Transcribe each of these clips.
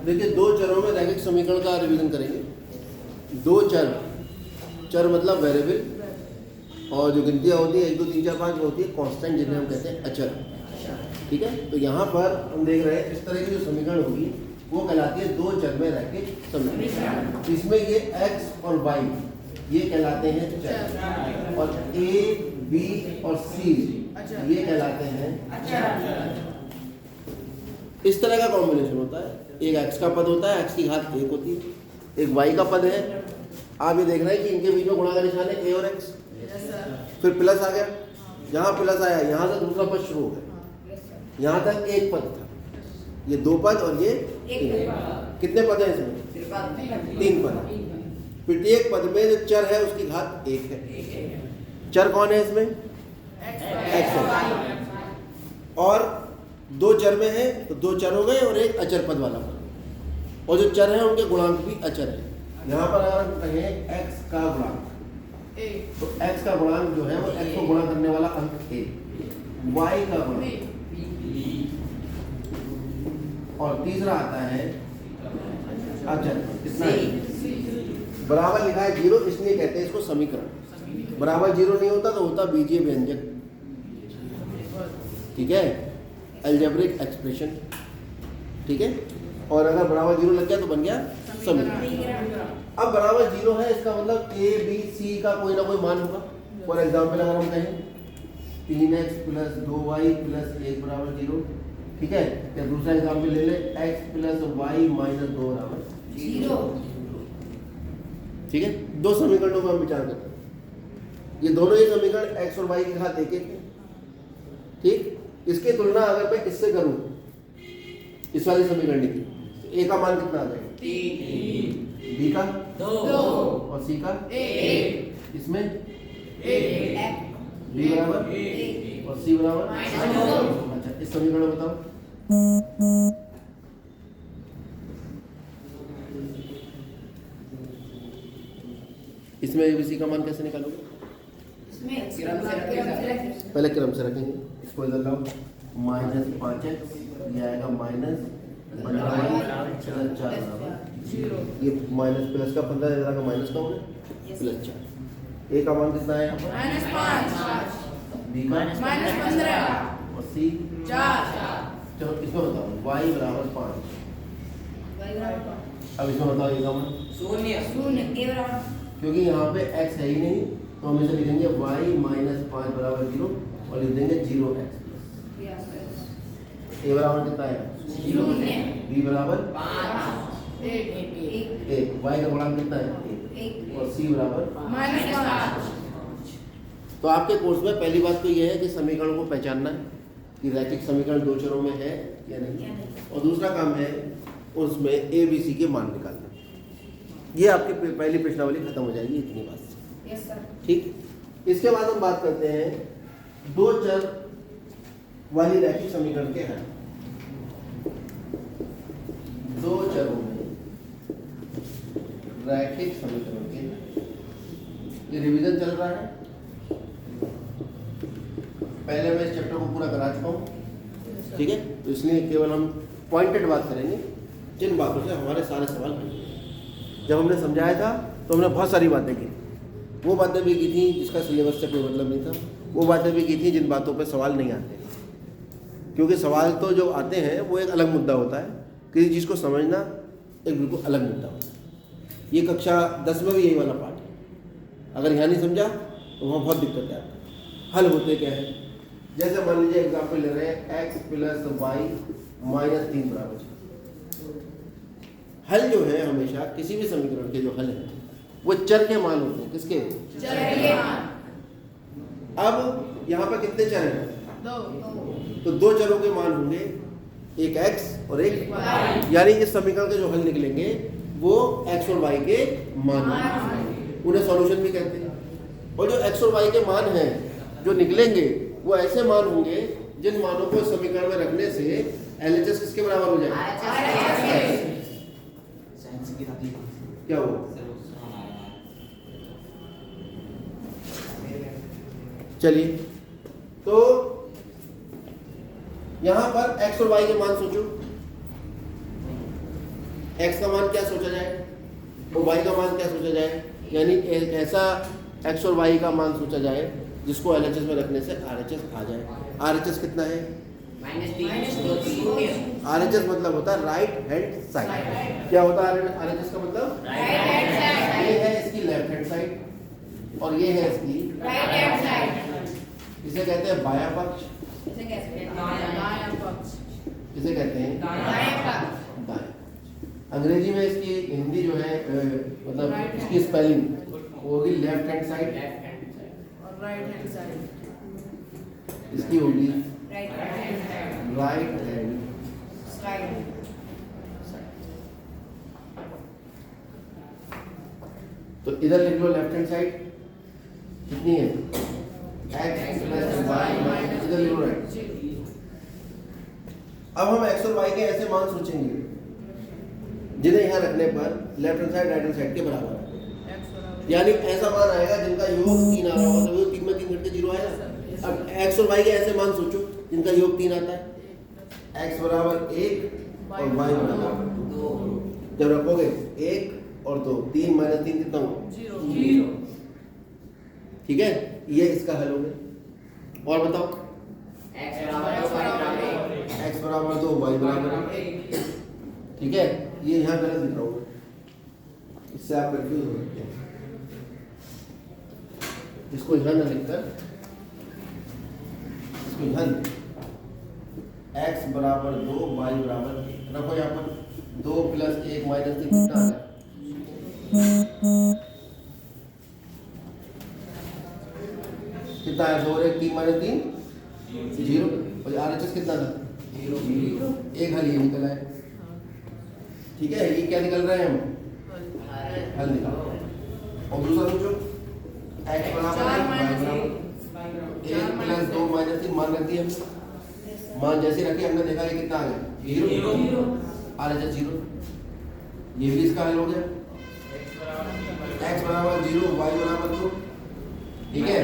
देखिए दो चरों में रैखिक समीकरण का रिवीजन करेंगे। दो चर मतलब वेरिएबल, और जो गिनतियाँ होती हैं 1 2 3 4 5 होती है कांस्टेंट, जिन्हें हम कहते हैं अचर। ठीक है, तो यहाँ पर हम देख रहे हैं इस तरह की जो समीकरण होगी वो कहलाती है दो चर में रैखिक समीकरण। इसमें ये x और y ये कहलाते हैं चर, और a b और c ये कहलाते हैं अचर। इस तरह का कॉम्बिनेशन होता है। एक x का पद होता है, x की घात 1 होती है, एक y का पद है। आप ये देख रहे हैं कि इनके बीच में गुणा का निशान है a और x, फिर प्लस आ गया, यहाँ प्लस आया, यहाँ से दूसरा पद शुरू हो गया। यहाँ तक एक पद था, ये दो पद और ये एक। कितने पद हैं इसमें? 3 पद। प्रत्येक पद में जो चर है उसकी घात 1 है। चर कौन है इसमें? x है। और दो चर में है तो दो चर हो गए और एक अचर पद वाला पद, और जो चर है उनके गुणांक भी अचर है। यहाँ पर अगर हम कहें x का गुणांक, तो x का गुणांक जो है वो x को गुणा करने वाला अंक a, y का गुणांक, और तीसरा आता है अचर। कितना है? बराबर लिखा है 0, इसलिए कहते हैं इसको समीकरण। बराबर 0 नहीं होता तो होता बीजीय व्यंजक। ठीक है, अलजेब्रिक एक्सप्रेशन। ठीक है, और अगर बराबर 0 लग गया तो बन गया समीकरण। अब बराबर 0 है, इसका मतलब a b c का कोई ना कोई मान होगा। फॉर एग्जाम्पल अगर हम कहें 3x + 2y + 1 बराबर 0। ठीक है, या दूसरा एग्जाम्पल ले ले x + y - 2 बराबर 0। ठीक है, दो समीकरणों पर हम विचार करते हैं। ये दोनों ही समीकरण x और y की घात 1 है। ठीक, इसकी तुलना अगर मैं किससे करूं, इस वाली समीकरण की, तो a का मान कितना आ जाएगा? 3, b का 2 और c का 1। इसमें b बराबर 1 और c बराबर -2। अच्छा, इस समीकरण में बताओ। इसमें abc का मान कैसे निकालोगे? पहले क्रम से रखेंगे, इसको इधर लाओ। -5x ये आएगा -15y + 4 ये माइनस प्लस का 15 इधर का माइनस का होगा +4। a का मान कितना है? -5, b का -15 और c 4। चलो इसमें बताओ y बराबर 5। अब इसमें बताओ a का मान 0, क्योंकि यहाँ पे x है ही नहीं, तो हम इसे लिखेंगे y - 5 बराबर 0 और लिख देंगे 0x। a बराबर कितना है? 0, b बराबर 5, 1, y का गुणांक कितना है? 1 और c बराबर -5। तो आपके कोर्स में पहली बात तो यह है कि समीकरणों को पहचानना है कि रैखिक समीकरण दो चरों में है या नहीं, और दूसरा काम है उसमें a b c के मान निकालना। ये आपकी पहली प्रश्नावली खत्म हो जाएगी इतनी बात से। Yes sir. ठीक, इसके बाद हम बात करते हैं दो चर वाली रैखिक समीकरण के हल। दो चरों में रैखिक समीकरण के हल। ये रिवीजन चल रहा है, पहले मैं इस चैप्टर को पूरा करा चुका हूँ। ठीक है, तो इसलिए केवल हम पॉइंटेड बात करेंगे, जिन बातों से हमारे सारे सवाल हल होंगे। जब हमने समझाया था तो हमने बहुत सारी बातें की, वो बातें भी की थी जिसका सिलेबस से कोई मतलब नहीं था, वो बातें भी की थी जिन बातों पे सवाल नहीं आते, क्योंकि सवाल तो जो आते हैं वो एक अलग मुद्दा होता है, किसी चीज़ को समझना एक बिल्कुल अलग मुद्दा होता है। ये कक्षा 10 में भी यही वाला पार्ट है। अगर यहाँ नहीं समझा तो वहाँ बहुत दिक्कत है। हल होते क्या है, जैसे मान लीजिए एग्जाम्पल ले रहे हैं x + y - 3 बराबर 0। हल जो है हमेशा किसी भी समीकरण के जो हल है वो चर के मान होते हैं। किसके? चर के मान। अब यहाँ पर कितने चर हैं? 2। तो दो चरों के मान होंगे, एक x और एक y, यानी इस समीकरण के जो हल निकलेंगे वो x और y के मान होंगे। उन्हें सॉल्यूशन भी कहते हैं। और जो x और y के मान हैं जो निकलेंगे वो ऐसे मान होंगे जिन मानों को समीकरण में रखने से LHS किसके बराबर हो जाए? क्या हुआ? चलिए, तो यहां पर x और y के मान सोचो। एक्स का मान क्या सोचा जाए और वाई का मान क्या सोचा जाए, यानी ऐसा एक्स और वाई का मान सोचा जाए जिसको एलएचएस में रखने से आरएचएस आ जाए। आरएचएस कितना है? आरएचएस मतलब होता है राइट हैंड साइड। क्या होता है आरएचएस का मतलब? Right hand side. ये है इसकी लेफ्ट हैंड साइड और ये है इसकी राइट हैंड साइड। इसे कहते हैं बायां पक्ष, इसे कैसे कहते हैं? दायां पक्ष। इसे कहते हैं दायां पक्ष। दाएं। अंग्रेजी में इसकी हिंदी जो है मतलब इसकी स्पेलिंग वो होगी लेफ्ट हैंड साइड और राइट हैंड साइड। इसकी होगी right hand side. Right hand side. तो इधर लिख लो लेफ्ट हैंड साइड कितनी है? x प्लस वाई, इधर लिख लो राइट। अब हम x और y के ऐसे मान सोचेंगे जिन्हें यहाँ रखने पर left hand side right hand side के बराबर है, यानी ऐसा मान आएगा जिनका योग 3 आ रहा होगा, तो 3 में 3 घट के 0 आएगा। अब x और y के ऐसे मान सोचो जिनका योग 3 आता है, x बराबर 1 और y बराबर 2। जब रखोगे 1 और 2, 3 माइनस 3 कितना होगा? 0। ठीक है, ये इसका हल हो गया। और बताओ x बराबर 2 x बराबर 2 y बराबर 1। ठीक है, ये यहाँ गलत लिख रहा हूँ, इससे आप कंफ्यूज हो सकते हैं। इसको यहाँ ना लिखकर इसको यहाँ x बराबर 2 y बराबर 1 रखो। यहाँ पर 2 प्लस 1 माइनस 3 कितना आ गया? कितना है? 2 और 1 3 माइनस 3 0। और आरएचएस कितना था? 0। एक हल ये निकला है। ठीक है, ये क्या निकल रहा है? हम हल निकालो। और दूसरा सोचो x बराबर 1 प्लस 2 माइनस 3 मान रख दिया हमने। मान जैसे रखे हमने देखा ये कितना आ गया? 0। आरएचएस 0। ये भी इसका हल हो गया। x बराबर 0 y बराबर 2। ठीक है,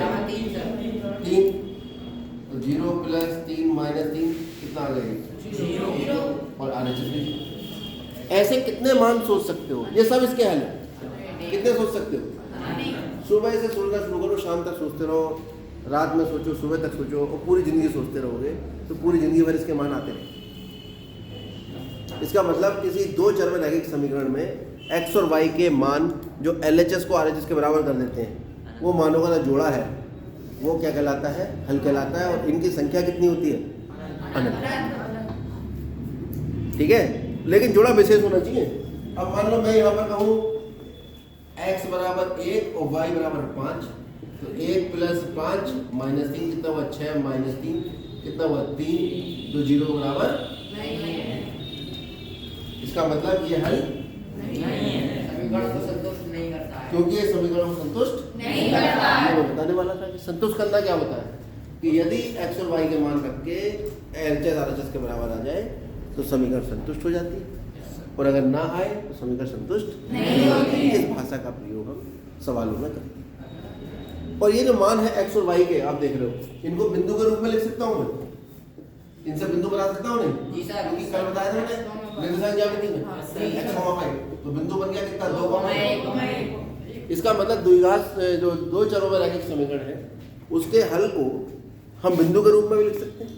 3 तो 0 प्लस 3 माइनस 3 कितना आ गया? 0। और आरएचएस भी 0। ऐसे कितने मान सोच सकते हो? ये सब इसके हल है। कितने सोच सकते हो? सुबह से सोचना शुरू करो, शाम तक सोचते रहो, रात में सोचो, सुबह तक सोचो और पूरी जिंदगी सोचते रहोगे तो पूरी जिंदगी भर इसके मान आते रहेंगे। इसका मतलब किसी दो चर में रैखिक समीकरण में x और y के मान जो LHS को RHS के बराबर कर देते हैं, वो मानों का जो जोड़ा है वो क्या कहलाता है? हल कहलाता है। और इनकी संख्या कितनी होती है? अनंत। ठीक है, लेकिन जोड़ा विशेष होना चाहिए। अब मान लो मैं यहाँ पर कहूँ x बराबर 1 और y बराबर 5, तो 1 प्लस 5 माइनस 3 कितना हुआ? 6 माइनस 3 कितना हुआ? 3, जो 0 के बराबर नहीं है। इसका मतलब ये हल समीकरण को संतुष्ट नहीं करता है, क्योंकि ये समीकरण को संतुष्ट नहीं करता है। ये मैं बताने वाला था कि संतुष्ट करना क्या होता है कि यदि x और y के मान रख के LHS RHS के बराबर आ जाए तो समीकरण संतुष्ट हो जाती है, और अगर ना आए तो समीकरण संतुष्ट नहीं होती है। इस भाषा का प्रयोग हम सवालों में करते हैं। और ये जो मान है x और y के, आप देख रहे हो, इनको बिंदु के रूप में लिख सकता हूँ मैं? इनसे बिंदु बना सकता हूँ नहीं? जी सर। क्योंकि कल बताया था मैंने निर्देशांक ज्यामिति में x, y, तो बिंदु बन गया कितना? 2, इसका मतलब द्विघात जो दो चरों में रैखिक समीकरण है उसके हल को हम बिंदु के रूप में भी लिख सकते हैं,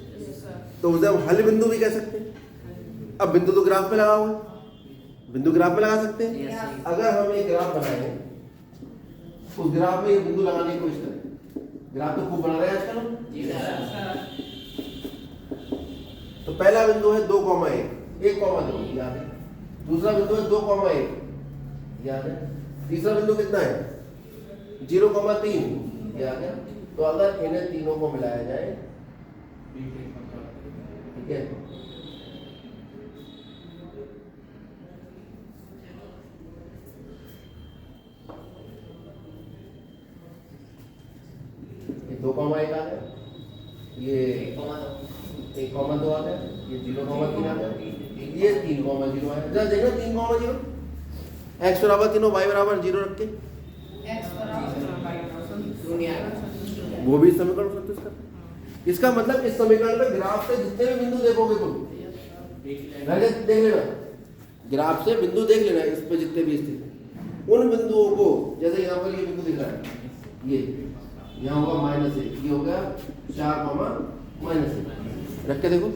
तो उसे हम हल बिंदु भी कह सकते हैं। अब बिंदु तो ग्राफ में लगा हुआ है, बिंदु ग्राफ में लगा सकते हैं। अगर हम एक ग्राफ बनाए, उस ग्राफ में ये बिंदु लगाने की कोशिश करें, ग्राफ तो खूब बना रहे हैं आजकल। तो पहला बिंदु है 2,1, 1,2 याद है। दूसरा बिंदु है 2,1 याद है। तीसरा बिंदु कितना है? 0,3 याद है। तो अगर इन्हें तीनों को मिलाया जाए, ठीक है, ये 2,1 आ गया, ये 1,2 आ गया, ये 0,3 आ गया, ये 3,0 आ गया। देखो 3,0 x बराबर 3 y बराबर 0 रख के वो भी समीकरण संतुष्ट करता है। इसका मतलब इस समीकरण पे ग्राफ पे जितने भी बिंदु देखोगे तुम देख लेना, ग्राफ से बिंदु देख लेना है, इस पे जितने भी स्थित हैं उन बिंदुओं को, जैसे यहाँ पर ये बिंदु दिख रहा है, ये यहाँ होगा -1, ये हो गया 4, -1 रख के देखो,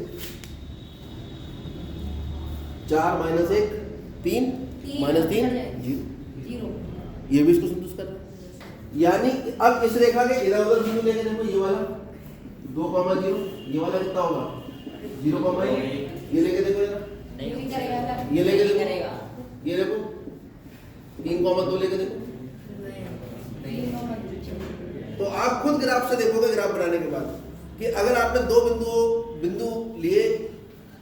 4 - 1 3 -3 0, ये भी इसको संतुष्ट कर रहा है। यानी अब इस रेखा के इधर उधर बिंदु लेके देखो, ये वाला 2, 0, ये वाला कितना होगा 0, ये लेके देखो जरा, ये लेके देखो, ये देखो 3, 2 लेके देखो। तो आप खुद ग्राफ से देखोगे, ग्राफ बनाने के बाद, कि अगर आपने दो बिंदु लिए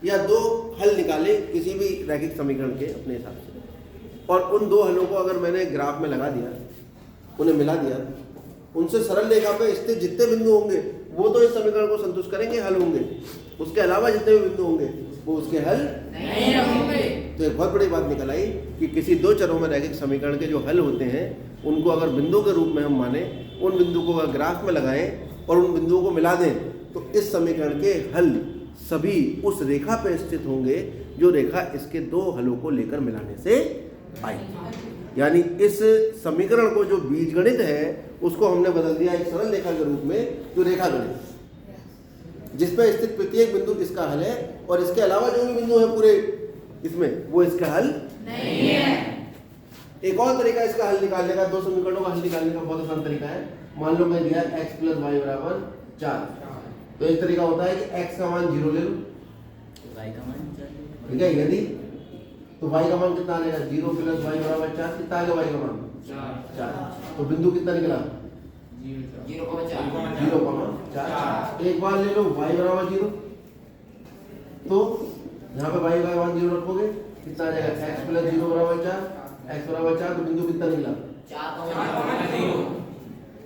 या दो हल निकाले किसी भी रैखिक समीकरण के अपने हिसाब से, और उन दो हलों को अगर मैंने ग्राफ में लगा दिया, उन्हें मिला दिया, उनसे सरल रेखा पे स्थित जितने बिंदु होंगे वो तो इस समीकरण को संतुष्ट करेंगे, हल होंगे। उसके अलावा जितने भी बिंदु होंगे वो उसके हल नहीं होंगे। तो एक बहुत बड़ी बात निकल आई कि किसी दो चरों में रैखिक समीकरण के जो हल होते हैं उनको अगर बिंदु के रूप में हम माने, उन बिंदु को अगर ग्राफ में लगाएं और उन बिंदुओं को मिला दें, तो इस समीकरण के हल सभी उस रेखा पर स्थित होंगे जो रेखा इसके दो हलों को लेकर मिलाने से आई। यानी इस समीकरण को जो बीजगणित है उसको हमने बदल दिया एक सरल रेखा के रूप में, जो रेखा गणित, जिसमें स्थित प्रत्येक बिंदु इसका हल है, और इसके अलावा जो भी बिंदु है पूरे इसमें वो इसका हल नहीं है। एक और तरीका इसका हल निकालने का, दो समीकरणों का हल निकालने का बहुत आसान तरीका है। मान लो मैं दिया x + y = 4, तो एक तरीका होता है कि x का मान 0 ले लो, y का मान 4, ठीक है। यदि तो y का मान कितना आएगा, 0 + y = 4, कितना आ गया y का मान 4। तो बिंदु कितना निकला 0,4। एक बार ले लो y = 0, तो यहाँ पे y का मान 0 रखोगे, कितना आ जाएगा x + 0 = 4, x = 4, तो बिंदु कितना निकला 4,0।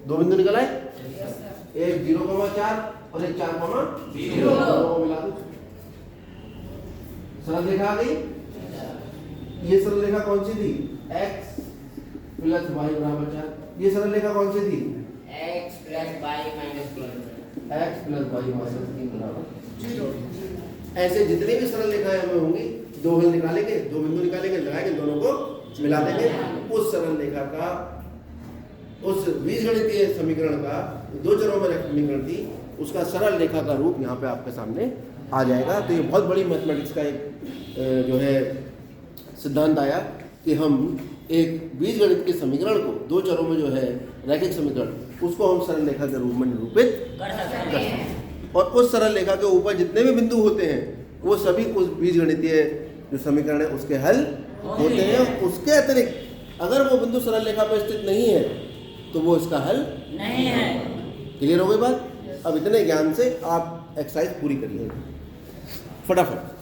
दो बिंदु निकला है, एक 0,4 और एक 4,0, दोनों को मिला दो, सरल रेखा आ गई। ये सरल रेखा कौन सी थी, x + y = 4। ये सरल रेखा कौन सी थी, x + y - 3, x + y - 3 0। ऐसे जितनी भी सरल रेखाएं हमें होंगी, दो हल निकालेंगे, दो बिंदु निकालेंगे, लगाएंगे, दोनों को मिला देंगे, उस सरल रेखा का, उस बीजगणितीय समीकरण का, दो चरों में समीकरण थी, उसका सरल रेखा का रूप यहाँ पे आपके सामने आ जाएगा। तो ये बहुत बड़ी मैथमेटिक्स का एक जो है सिद्धांत आया कि हम एक बीजगणित के समीकरण को, दो चरों में जो है रैखिक समीकरण, उसको हम सरल रेखा के रूप में निरूपित कर सकते हैं, और उस सरल रेखा के ऊपर जितने भी बिंदु होते हैं वो सभी उस बीजगणितीय जो समीकरण है उसके हल होते हैं। उसके अतिरिक्त अगर वो बिंदु सरल रेखा पर स्थित नहीं है तो वो इसका हल नहीं है। क्लियर हो गई बात? अब इतने ज्ञान से आप एक्सरसाइज पूरी करिए फटाफट।